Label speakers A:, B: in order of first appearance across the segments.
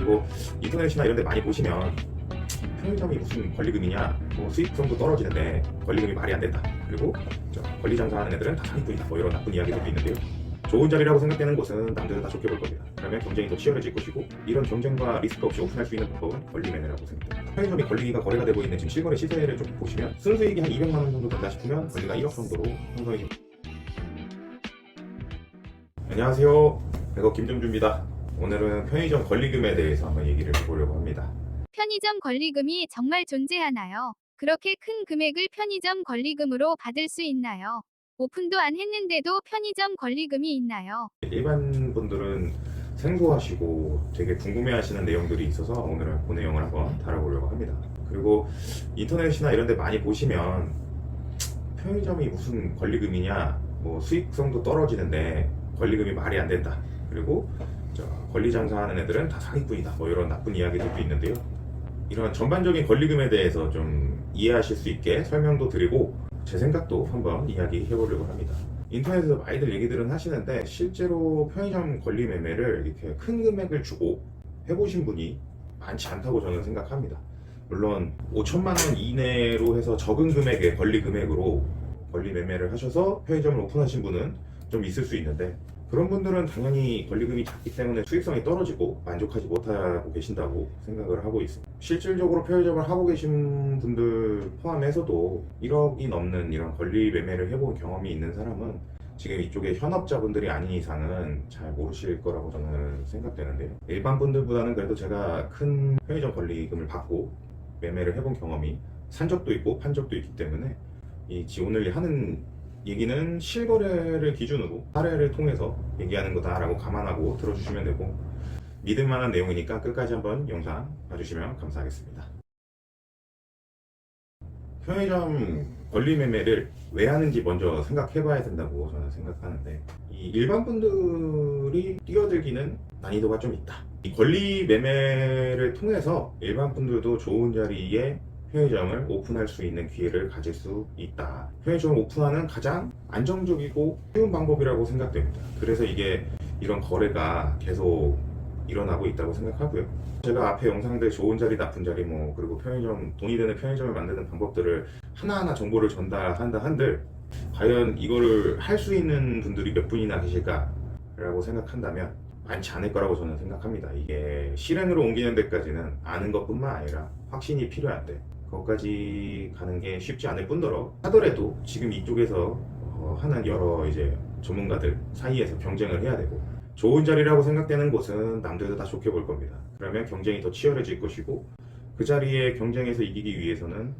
A: 그리고 인터넷이나 이런 데 많이 보시면 편의점이 무슨 권리금이냐, 뭐 수익성도 떨어지는데 권리금이 말이 안 된다, 그리고 권리 장사하는 애들은 다 사기꾼이다, 뭐 이런 나쁜 이야기들도 있는데요. 좋은 자리라고 생각되는 곳은 남들은 다 좋게 볼 겁니다. 그러면 경쟁이 더 치열해질 것이고, 이런 경쟁과 리스크 없이 오픈할 수 있는 방법은 권리 매매라고 생각됩니다. 편의점이 권리가 거래가 되고 있는 지금 실거래 시세를 좀 보시면 순수익이 한 200만 원 정도 된다 싶으면 권리가 1억 정도로 형성이. 안녕하세요, 백업 김종주입니다. 오늘은 편의점 권리금에 대해서 한번 얘기를 해보려고 합니다.
B: 편의점 권리금이 정말 존재하나요? 그렇게 큰 금액을 편의점 권리금으로 받을 수 있나요? 오픈도 안 했는데도 편의점 권리금이 있나요?
A: 일반 분들은 생소하시고 되게 궁금해하시는 내용들이 있어서 오늘은 그 내용을 한번 다뤄보려고 합니다. 그리고 인터넷이나 이런 데 많이 보시면 편의점이 무슨 권리금이냐, 뭐 수익성도 떨어지는데 권리금이 말이 안 된다, 그리고 권리 장사하는 애들은 다 사기꾼이다, 뭐 이런 나쁜 이야기들도 있는데요. 이런 전반적인 권리금에 대해서 좀 이해하실 수 있게 설명도 드리고 제 생각도 한번 이야기해 보려고 합니다. 인터넷에서 많이들 얘기들은 하시는데 실제로 편의점 권리 매매를 이렇게 큰 금액을 주고 해보신 분이 많지 않다고 저는 생각합니다. 물론 5천만 원 이내로 해서 적은 금액의 권리 금액으로 권리 매매를 하셔서 편의점을 오픈하신 분은 좀 있을 수 있는데, 그런 분들은 당연히 권리금이 작기 때문에 수익성이 떨어지고 만족하지 못하고 계신다고 생각을 하고 있습니다. 실질적으로 편의점을 하고 계신 분들 포함해서도 1억이 넘는 이런 권리 매매를 해본 경험이 있는 사람은 지금 이쪽에 현업자분들이 아닌 이상은 잘 모르실 거라고 저는 생각되는데요. 일반 분들보다는 그래도 제가 큰 편의점 권리금을 받고 매매를 해본 경험이 산 적도 있고 판 적도 있기 때문에 오늘 하는 얘기는 실거래를 기준으로 사례를 통해서 얘기하는 거다라고 감안하고 들어주시면 되고, 믿을 만한 내용이니까 끝까지 한번 영상 봐주시면 감사하겠습니다. 편의점 권리 매매를 왜 하는지 먼저 생각해 봐야 된다고 저는 생각하는데, 이 일반 분들이 뛰어들기는 난이도가 좀 있다. 이 권리 매매를 통해서 일반 분들도 좋은 자리에 편의점을 오픈할 수 있는 기회를 가질 수 있다. 편의점을 오픈하는 가장 안정적이고 쉬운 방법이라고 생각됩니다. 그래서 이런 거래가 계속 일어나고 있다고 생각하고요. 제가 앞에 영상들 좋은 자리, 나쁜 자리, 그리고 편의점, 돈이 되는 편의점을 만드는 방법들을 하나하나 정보를 전달한다 한들, 과연 이거를 할 수 있는 분들이 몇 분이나 계실까라고 생각한다면 많지 않을 거라고 저는 생각합니다. 이게 실행으로 옮기는 데까지는 아는 것뿐만 아니라 확신이 필요한데, 그것까지 가는 게 쉽지 않을 뿐더러 하더라도 지금 이쪽에서 하는 여러 전문가들 사이에서 경쟁을 해야 되고, 좋은 자리라고 생각되는 곳은 남들도 다 좋게 볼 겁니다. 그러면 경쟁이 더 치열해질 것이고, 그 자리에 경쟁에서 이기기 위해서는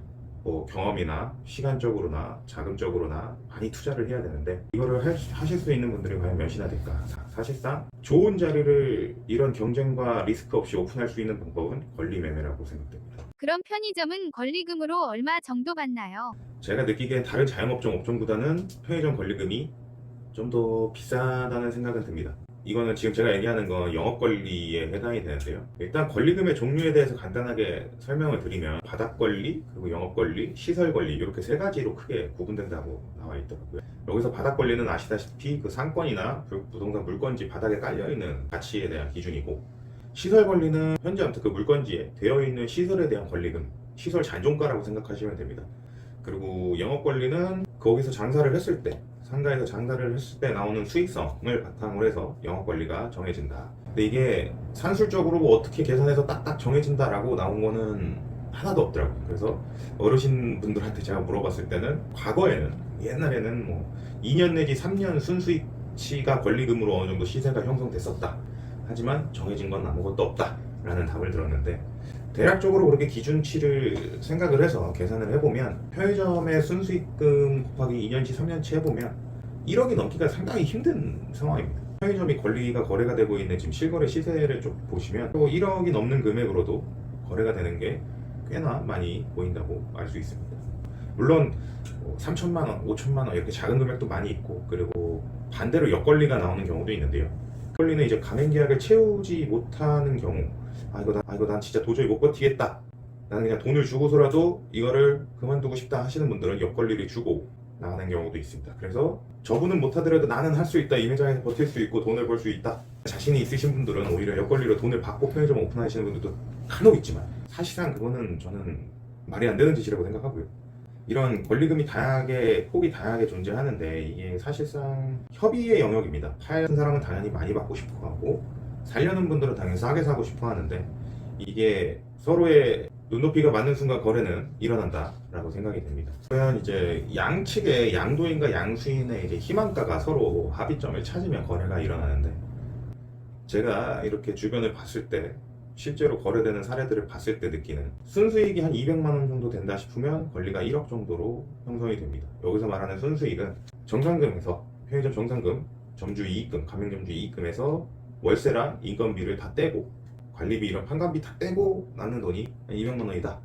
A: 경험이나 시간적으로나 자금적으로나 많이 투자를 해야 되는데, 이거를 하실 수 있는 분들이 과연 몇이나 될까? 사실상 좋은 자리를 이런 경쟁과 리스크 없이 오픈할 수 있는 방법은 권리 매매라고 생각됩니다.
B: 그럼 편의점은 권리금으로 얼마 정도 받나요?
A: 제가 느끼기엔 다른 업종보다는 편의점 권리금이 좀 더 비싸다는 생각은 듭니다. 이거는 지금 제가 얘기하는 건 영업권리에 해당이 되는데요. 일단 권리금의 종류에 대해서 간단하게 설명을 드리면 바닥권리, 그리고 영업권리, 시설권리, 이렇게 세 가지로 크게 구분된다고 나와 있더라고요. 여기서 바닥권리는 아시다시피 그 상권이나 부동산 물건지 바닥에 깔려있는 가치에 대한 기준이고, 시설권리는 현재 아무튼 그 물건지에 되어있는 시설에 대한 권리금, 시설 잔존가라고 생각하시면 됩니다. 그리고 영업권리는 거기서 장사를 했을 때, 상가에서 장사를 했을 때 나오는 수익성을 바탕으로 해서 영업권리가 정해진다. 근데 이게 산술적으로 어떻게 계산해서 딱딱 정해진다라고 나온 거는 하나도 없더라고요. 그래서 어르신 분들한테 제가 물어봤을 때는 과거에는, 옛날에는 2년 내지 3년 순수익치가 권리금으로 어느 정도 시세가 형성됐었다. 하지만 정해진 건 아무것도 없다 라는 답을 들었는데, 대략적으로 그렇게 기준치를 생각을 해서 계산을 해보면 편의점의 순수익금 곱하기 2년치 3년치 해보면 1억이 넘기가 상당히 힘든 상황입니다. 편의점이 권리가 거래가 되고 있는 지금 실거래 시세를 좀 보시면 또 1억이 넘는 금액으로도 거래가 되는 게 꽤나 많이 보인다고 알 수 있습니다. 물론 3천만 원, 5천만 원 이렇게 작은 금액도 많이 있고, 그리고 반대로 역권리가 나오는 경우도 있는데요. 권리는 가맹 계약을 채우지 못하는 경우, 이거 난 진짜 도저히 못 버티겠다, 나는 그냥 돈을 주고서라도 이거를 그만두고 싶다 하시는 분들은 역권리를 주고 나가는 경우도 있습니다. 그래서 저분은 못하더라도 나는 할 수 있다, 이 매장에서 버틸 수 있고 돈을 벌 수 있다 자신이 있으신 분들은 오히려 역권리로 돈을 받고 편의점 오픈하시는 분들도 간혹 있지만 사실상 그거는 저는 말이 안 되는 짓이라고 생각하고요. 이런 권리금이 폭이 다양하게 존재하는데 이게 사실상 협의의 영역입니다. 파는 사람은 당연히 많이 받고 싶어 하고 살려는 분들은 당연히 싸게 사고 싶어 하는데 이게 서로의 눈높이가 맞는 순간 거래는 일어난다라고 생각이 됩니다. 그러면 이제 양측의 양도인과 양수인의 이제 희망가가 서로 합의점을 찾으면 거래가 일어나는데 제가 이렇게 주변을 봤을 때 실제로 거래되는 사례들을 봤을 때 느끼는 순수익이 한 200만 원 정도 된다 싶으면 권리가 1억 정도로 형성이 됩니다. 여기서 말하는 순수익은 정상금에서 편의점 정상금, 점주 이익금, 가맹점주 이익금에서 월세랑 인건비를 다 떼고 관리비 이런 판관비 다 떼고 나는 돈이 한 200만 원이다.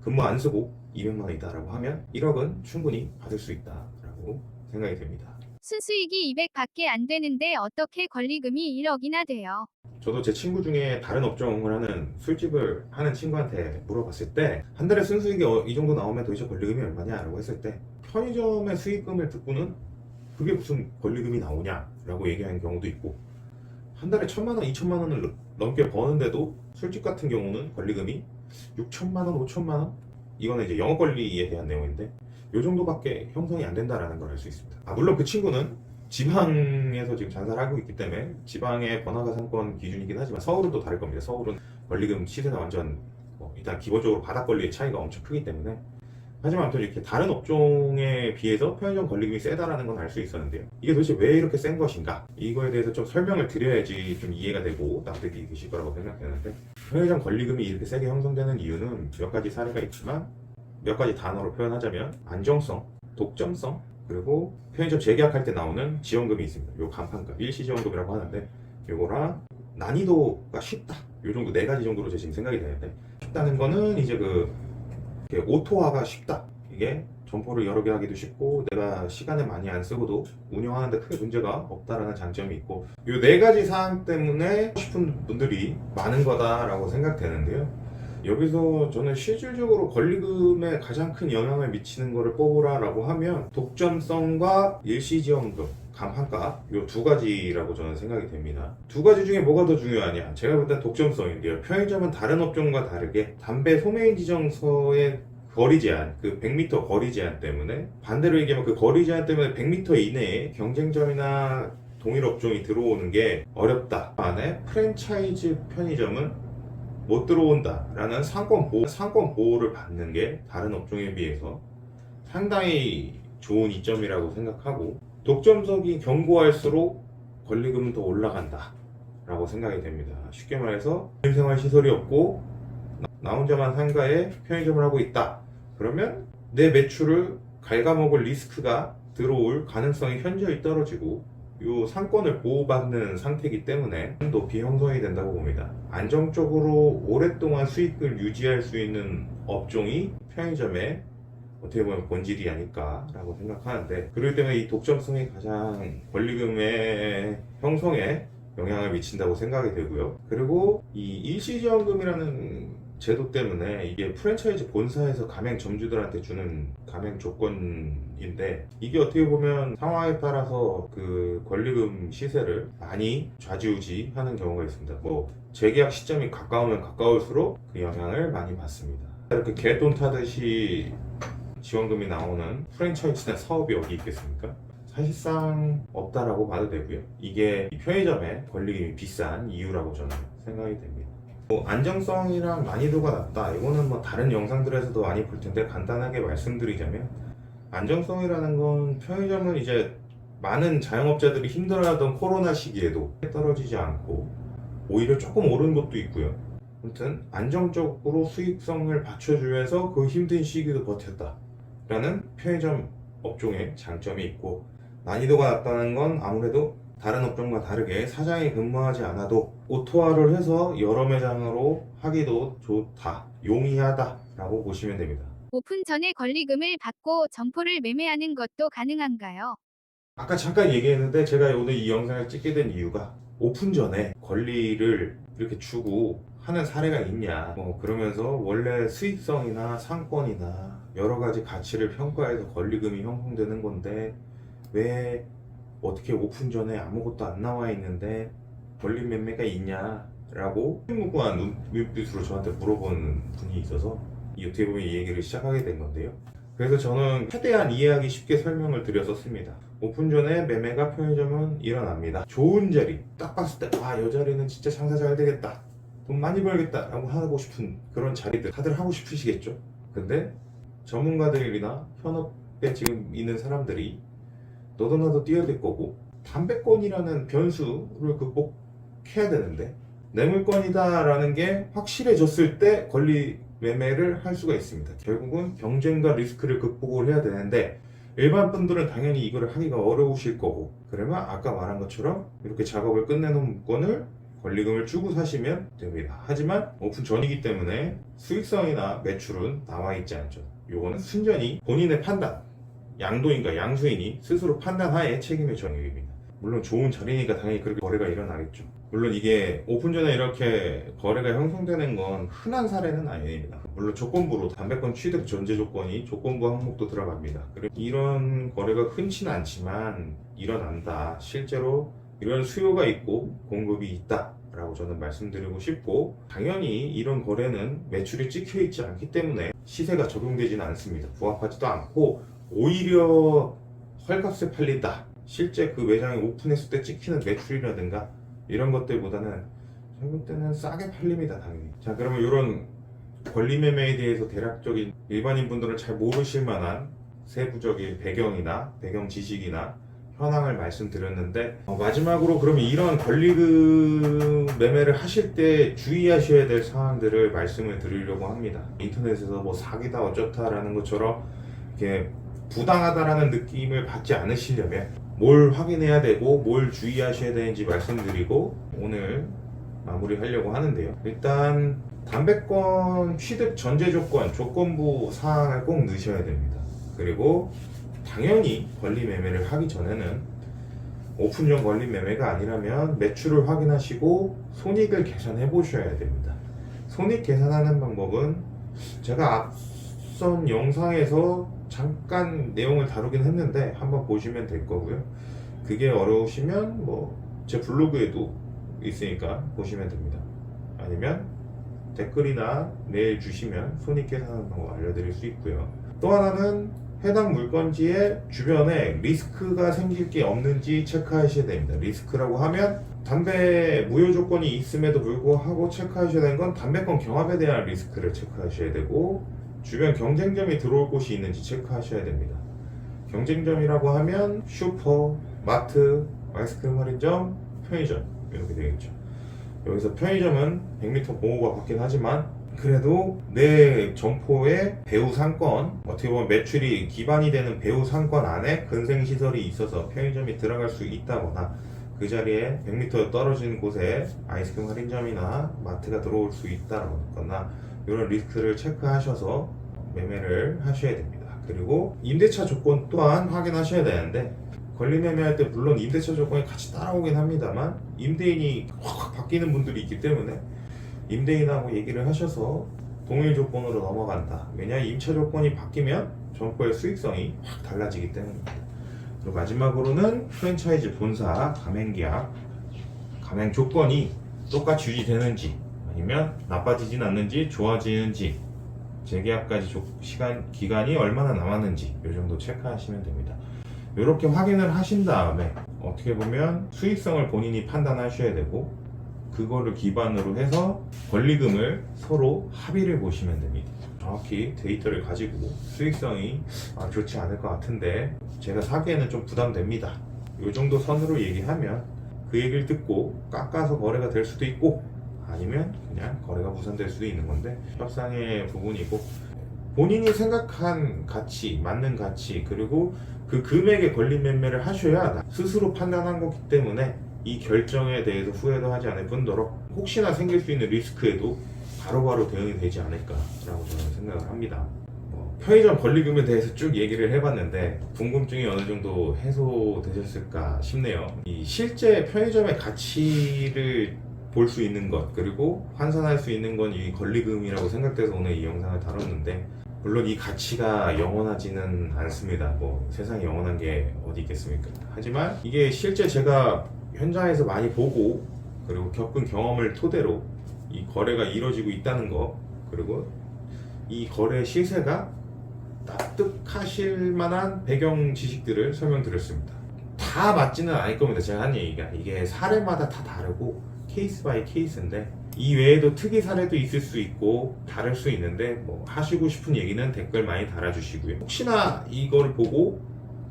A: 근무 안 쓰고 200만 원이다 라고 하면 1억은 충분히 받을 수 있다라고 생각이 됩니다.
B: 순수익이 200밖에 안 되는데 어떻게 권리금이 1억이나 돼요?
A: 저도 제 친구 중에 다른 업종을 하는 술집을 하는 친구한테 물어봤을 때 한 달에 순수익이 이 정도 나오면 도대체 권리금이 얼마냐라고 했을 때 편의점의 수익금을 듣고는 그게 무슨 권리금이 나오냐 라고 얘기하는 경우도 있고 한 달에 1,000만 원, 2,000만 원을 넘게 버는데도 술집 같은 경우는 권리금이 6천만 원, 5천만 원? 이거는 이제 영업 권리에 대한 내용인데 이 정도밖에 형성이 안 된다라는 걸 알 수 있습니다. 물론 그 친구는 지방에서 지금 장사를 하고 있기 때문에 지방의 번화가 상권 기준이긴 하지만 서울은 또 다를 겁니다. 서울은 권리금 시세가 완전 일단 기본적으로 바닥 권리의 차이가 엄청 크기 때문에 하지만 아무튼 이렇게 다른 업종에 비해서 편의점 권리금이 세다라는 건 알 수 있었는데요. 이게 도대체 왜 이렇게 센 것인가? 이거에 대해서 좀 설명을 드려야지 좀 이해가 되고 납득이 되실 거라고 생각되는데 편의점 권리금이 이렇게 세게 형성되는 이유는 몇 가지 사례가 있지만 몇 가지 단어로 표현하자면 안정성, 독점성, 그리고 편의점 재계약할 때 나오는 지원금이 있습니다. 요 간판값, 일시지원금이라고 하는데 요거랑 난이도가 쉽다. 요 정도 네 가지 정도로 제 지금 생각이 되는데 쉽다는 거는 이제 이렇게 오토화가 쉽다. 이게 점포를 여러 개 하기도 쉽고 내가 시간을 많이 안 쓰고도 운영하는데 크게 문제가 없다라는 장점이 있고 요 네 가지 사항 때문에 싶은 분들이 많은 거다라고 생각되는데요. 여기서 저는 실질적으로 권리금에 가장 큰 영향을 미치는 거를 뽑으라라고 하면 독점성과 일시지원금, 간판값 요 두 가지라고 저는 생각이 됩니다. 두 가지 중에 뭐가 더 중요하냐? 제가 볼 땐 독점성인데요. 편의점은 다른 업종과 다르게 담배 소매인 지정서의 거리 제한, 그 100m 거리 제한 때문에 반대로 얘기하면 그 거리 제한 때문에 100m 이내에 경쟁점이나 동일 업종이 들어오는 게 어렵다. 안에 프랜차이즈 편의점은 못 들어온다라는 상권 보호를 받는 게 다른 업종에 비해서 상당히 좋은 이점이라고 생각하고 독점성이 견고할수록 권리금은 더 올라간다 라고 생각이 됩니다. 쉽게 말해서 생활 시설이 없고 나 혼자만 상가에 편의점을 하고 있다. 그러면 내 매출을 갉아먹을 리스크가 들어올 가능성이 현저히 떨어지고 이 상권을 보호받는 상태이기 때문에 높이 형성이 된다고 봅니다. 안정적으로 오랫동안 수익을 유지할 수 있는 업종이 편의점의 어떻게 보면 본질이 아닐까라고 생각하는데 그렇기 때문에 이 독점성이 가장 권리금의 형성에 영향을 미친다고 생각이 되고요. 그리고 이 일시지원금이라는 제도 때문에 이게 프랜차이즈 본사에서 가맹 점주들한테 주는 가맹 조건인데 이게 어떻게 보면 상황에 따라서 그 권리금 시세를 많이 좌지우지하는 경우가 있습니다. 재계약 시점이 가까우면 가까울수록 그 영향을 많이 받습니다. 이렇게 개돈 타듯이 지원금이 나오는 프랜차이즈나 사업이 어디 있겠습니까? 사실상 없다라고 봐도 되고요. 이게 편의점의 권리금이 비싼 이유라고 저는 생각이 됩니다. 안정성이랑 난이도가 낮다. 이거는 다른 영상들에서도 많이 볼 텐데 간단하게 말씀드리자면 안정성이라는 건 편의점은 이제 많은 자영업자들이 힘들어하던 코로나 시기에도 떨어지지 않고 오히려 조금 오른 것도 있고요. 아무튼 안정적으로 수익성을 받쳐주면서 그 힘든 시기도 버텼다 라는 편의점 업종의 장점이 있고 난이도가 낮다는 건 아무래도 다른 업종과 다르게 사장이 근무하지 않아도 오토화를 해서 여러 매장으로 하기도 좋다, 용이하다 라고 보시면 됩니다.
B: 오픈 전에 권리금을 받고 점포를 매매하는 것도 가능한가요?
A: 아까 잠깐 얘기했는데 제가 오늘 이 영상을 찍게 된 이유가 오픈 전에 권리를 이렇게 주고 하는 사례가 있냐 그러면서 원래 수익성이나 상권이나 여러 가지 가치를 평가해서 권리금이 형성되는 건데 왜 어떻게 오픈 전에 아무것도 안 나와 있는데 권리 매매가 있냐라고 무구한 눈빛으로 저한테 물어보는 분이 있어서 어떻게 보면 이 얘기를 시작하게 된 건데요. 그래서 저는 최대한 이해하기 쉽게 설명을 드렸었습니다. 오픈 전에 매매가 편의점은 일어납니다. 좋은 자리, 딱 봤을 때 이 자리는 진짜 장사 잘 되겠다, 돈 많이 벌겠다 라고 하고 싶은 그런 자리들 다들 하고 싶으시겠죠. 근데 전문가들이나 현업에 지금 있는 사람들이 너도 나도 뛰어들 거고, 담배권이라는 변수를 극복해야 되는데 뇌물권이다 라는 게 확실해졌을 때 권리 매매를 할 수가 있습니다. 결국은 경쟁과 리스크를 극복을 해야 되는데 일반 분들은 당연히 이거를 하기가 어려우실 거고, 그러면 아까 말한 것처럼 이렇게 작업을 끝내놓은 물건을 권리금을 주고 사시면 됩니다. 하지만 오픈 전이기 때문에 수익성이나 매출은 나와있지 않죠. 요거는 순전히 본인의 판단, 양도인과 양수인이 스스로 판단하에 책임의 정액입니다. 물론 좋은 자리니까 당연히 그렇게 거래가 일어나겠죠. 물론 이게 오픈 전에 이렇게 거래가 형성되는 건 흔한 사례는 아닙니다. 물론 조건부로 담배권 취득 전제 조건이 조건부 항목도 들어갑니다. 그리고 이런 거래가 흔치는 않지만 일어난다. 실제로 이런 수요가 있고 공급이 있다 라고 저는 말씀드리고 싶고, 당연히 이런 거래는 매출이 찍혀 있지 않기 때문에 시세가 적용되지는 않습니다. 부합하지도 않고 오히려 헐값에 팔린다, 실제 그 매장이 오픈했을 때 찍히는 매출이라든가 이런 것들보다는 제가 볼 때는 싸게 팔립니다, 당연히. 자, 그러면 이런 권리 매매에 대해서 대략적인 일반인 분들은 잘 모르실 만한 세부적인 배경이나 배경 지식이나 현황을 말씀드렸는데, 마지막으로 그러면 이런 권리금 매매를 하실 때 주의하셔야 될 사항들을 말씀을 드리려고 합니다. 인터넷에서 뭐 사기다 어쩌다라는 것처럼 이렇게 부당하다라는 느낌을 받지 않으시려면 뭘 확인해야 되고 뭘 주의하셔야 되는지 말씀드리고 오늘 마무리하려고 하는데요. 일단 담배권 취득 전제 조건, 조건부 사항을 꼭 넣으셔야 됩니다. 그리고 당연히 권리 매매를 하기 전에는 오픈전 권리 매매가 아니라면 매출을 확인하시고 손익을 계산해 보셔야 됩니다. 손익 계산하는 방법은 제가 앞선 영상에서 잠깐 내용을 다루긴 했는데 한번 보시면 될 거고요. 그게 어려우시면 뭐 제 블로그에도 있으니까 보시면 됩니다. 아니면 댓글이나 메일 주시면 손익 계산하는 방법 알려드릴 수 있고요. 또 하나는 해당 물건지의 주변에 리스크가 생길 게 없는지 체크하셔야 됩니다. 리스크라고 하면 담배 무효 조건이 있음에도 불구하고 체크하셔야 되는 건 담배권 경합에 대한 리스크를 체크하셔야 되고, 주변 경쟁점이 들어올 곳이 있는지 체크하셔야 됩니다. 경쟁점이라고 하면 슈퍼, 마트, 아이스크림 할인점, 편의점 이렇게 되겠죠. 여기서 편의점은 100m 보호가 받긴 하지만 그래도 내 점포에 배우 상권, 어떻게 보면 매출이 기반이 되는 배우 상권 안에 근생시설이 있어서 편의점이 들어갈 수 있다거나, 그 자리에 100m 떨어진 곳에 아이스크림 할인점이나 마트가 들어올 수 있다거나 이런 리스크를 체크하셔서 매매를 하셔야 됩니다. 그리고 임대차 조건 또한 확인하셔야 되는데, 권리 매매할 때 물론 임대차 조건이 같이 따라오긴 합니다만 임대인이 확 바뀌는 분들이 있기 때문에 임대인하고 얘기를 하셔서 동일 조건으로 넘어간다. 왜냐, 임차 조건이 바뀌면 점포의 수익성이 확 달라지기 때문입니다. 그리고 마지막으로는 프랜차이즈 본사 가맹계약, 가맹 조건이 똑같이 유지되는지 아니면 나빠지진 않는지 좋아지는지, 재계약까지 기간이 얼마나 남았는지 이 정도 체크하시면 됩니다. 이렇게 확인을 하신 다음에 어떻게 보면 수익성을 본인이 판단하셔야 되고, 그거를 기반으로 해서 권리금을 서로 합의를 보시면 됩니다. 정확히 데이터를 가지고 수익성이 좋지 않을 것 같은데 제가 사기에는 좀 부담됩니다, 이 정도 선으로 얘기하면 그 얘기를 듣고 깎아서 거래가 될 수도 있고, 아니면 그냥 거래가 무산될 수도 있는 건데 협상의 부분이고, 본인이 생각한 가치, 맞는 가치, 그리고 그 금액의 권리 매매를 하셔야 스스로 판단한 거기 때문에 이 결정에 대해서 후회도 하지 않을 뿐더러 혹시나 생길 수 있는 리스크에도 바로바로 대응이 되지 않을까라고 저는 생각을 합니다. 편의점 권리금에 대해서 쭉 얘기를 해봤는데 궁금증이 어느 정도 해소되셨을까 싶네요. 이 실제 편의점의 가치를 볼 수 있는 것, 그리고 환산할 수 있는 건 이 권리금이라고 생각돼서 오늘 이 영상을 다뤘는데, 물론 이 가치가 영원하지는 않습니다. 뭐 세상에 영원한 게 어디 있겠습니까? 하지만 이게 실제 제가 현장에서 많이 보고 그리고 겪은 경험을 토대로 이 거래가 이루어지고 있다는 거, 그리고 이 거래 시세가 납득하실 만한 배경 지식들을 설명드렸습니다. 다 맞지는 않을 겁니다. 제가 한 얘기가 이게 사례마다 다 다르고 케이스 바이 케이스인데, 이 외에도 특이 사례도 있을 수 있고 다를 수 있는데, 뭐 하시고 싶은 얘기는 댓글 많이 달아주시고요. 혹시나 이걸 보고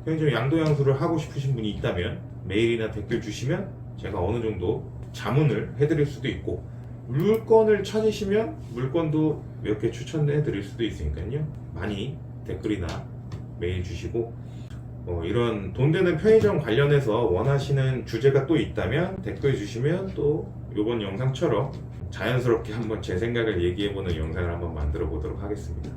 A: 편의점 양도양수를 하고 싶으신 분이 있다면 메일이나 댓글 주시면 제가 어느 정도 자문을 해드릴 수도 있고, 물건을 찾으시면 물건도 몇 개 추천해 드릴 수도 있으니까요. 많이 댓글이나 메일 주시고, 이런 돈 되는 편의점 관련해서 원하시는 주제가 또 있다면 댓글 주시면 또 이번 영상처럼 자연스럽게 한번 제 생각을 얘기해보는 영상을 한번 만들어 보도록 하겠습니다.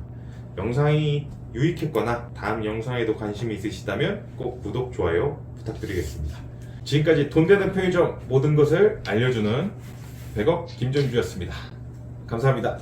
A: 영상이 유익했거나 다음 영상에도 관심이 있으시다면 꼭 구독, 좋아요 부탁드리겠습니다. 지금까지 돈 되는 편의점 모든 것을 알려주는 백업 김정주였습니다. 감사합니다.